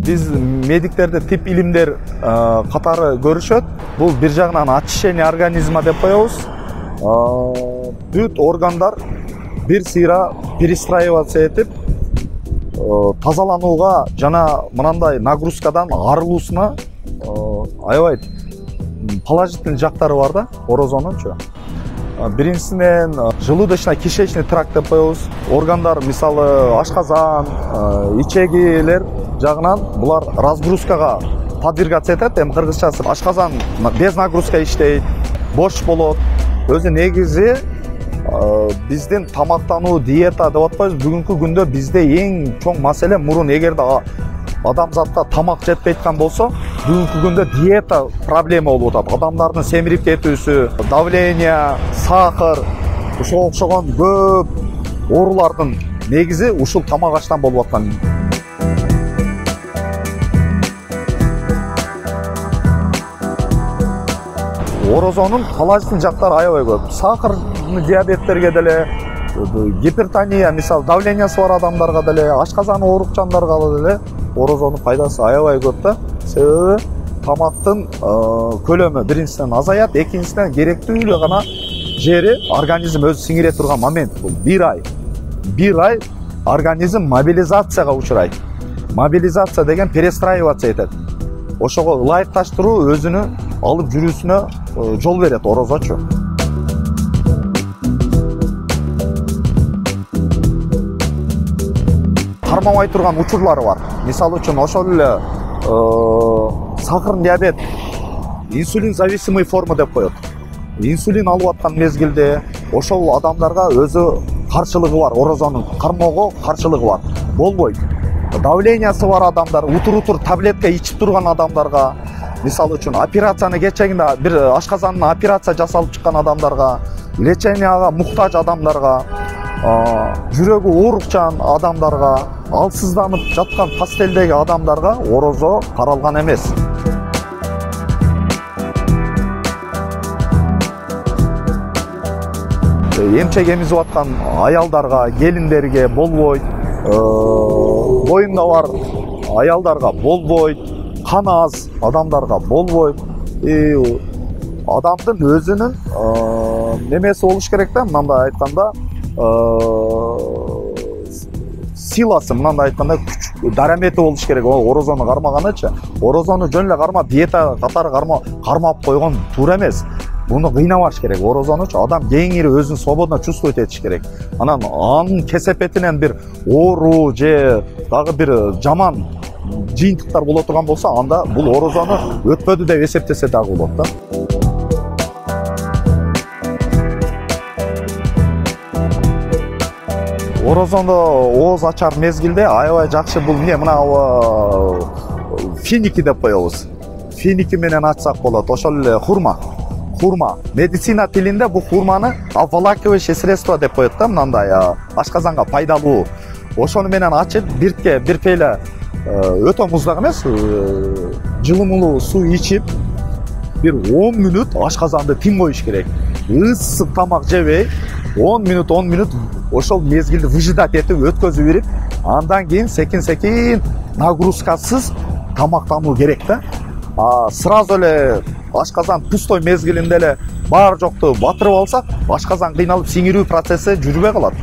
Биз медиктерде тип илимдер катары көрүшөт. Бул бир жагынан очищение организма деп коебуз. Бүт органдар бир сыйра перестраиваться этип, тазаланууга жана мынандай нагрузкадан арылуусуна аябай положительный жактары бар да, орозонунчу. Биринчисинен желудочно-кишечный тракт деп коебуз. Органдар, мисалы ашказан, ичегилер жагынан булар разгрузкага подвергаться этет. Эми кыргызчасы ашказан без нагрузка иштейт, бош болот. Өзү негизи биздин тамактануу, диета деп атпайбыз. Бүгүнкү күндө бизде эң чоң маселе мурун эгерде адамзатка тамак жетпей аткан болсо, бүгүнкү күндө диета проблема болуп атат. Адамдардын семирип кетүүсү, давление, сахар, ушуга окшогон көп оорулардын негизи ушул тамак аштан болуп аткан. Орозонун положительный жактары аябай көп. Сахарный диабеттерге деле, гипертония, мисалы давлениясы бар адамдарга деле, ашказан оорукчандарга деле орозонун пайдасы аябай көп да. Себеби тамактын көлөмү биринчисинен азаят, экинчисинен керектүү эле гана жери организм өзү сиңире турган момент бул. Бир ай организм мобилизацияга учурайт. Мобилизация деген перестраиваться этет. Ошого ылайыкташтыруу өзүнү алып жүрүүсүнө жол берет орозочу. Кармабай турган учурлары бар. Мисалы үчүн ошол эле сахарный диабет, инсулин зависимый форма деп коет. Инсулин алып аткан мезгилде ошол адамдарга өзү каршылыгы бар, орозонун кармоого каршылыгы бар. Болбойт. Давлениясы бар адамдар, утур таблетка ичип турган адамдарга, мисалы үчүн операцияны кечегинде бир ашказанын операция жасалып чыккан адамдарга, леченияга муктаж адамдарга, жүрөгү оорукчан адамдарга, алсызданып жаткан пастелдеги адамдарга орозо каралган эмес. Эмчек эмизип аткан аялдарга, келиндерге болбойт, боюнда бар аялдарга болбойт, кан аз адамдарга болбойт. Адамдын өзүнүн немеси болуш керек да, мындай айтканда, силасы, мындай айтканда күч, дарамети болуш керек. Орозону кармаганычы, орозону жөн эле кармап, диета катары кармап койгон туура эмес. Буну кыйнабаш керек. Орозонучу адам кеңири өзүн свободно чувствовать этиш керек. Анан анын кесепетинен бир оору же дагы бир жаман жыйынтыктар боло турган болсо, анда бул орозону өтпөдү деп эсептесе дагы болот да. Орозондо ооз ачар мезгилде аябай жакшы бул мына финики деп коебуз. Финики менен ачсак болот. Ошол эле хурма. Медицина тилинде бул хурманы обволакивающее средство деп коет да, мындай ашказанга пайдалуу. Ошону менен ачып, бир пейла өтө муздак эмес, жылымылуу суу ичип, бир 10 мүнөт ашказанды тим коюш керек. Ысык тамак жебей, 10 мүнөт ошол мезгилди выжидать этип өткөзүп берип, андан кийин секин нагрузкасыз тамактануу керек да. Сразу эле ашказан пустой мезгилинде эле бар жокту батырып алсак, ашказан кыйналып сиңирүү процесси жүрбөй калат.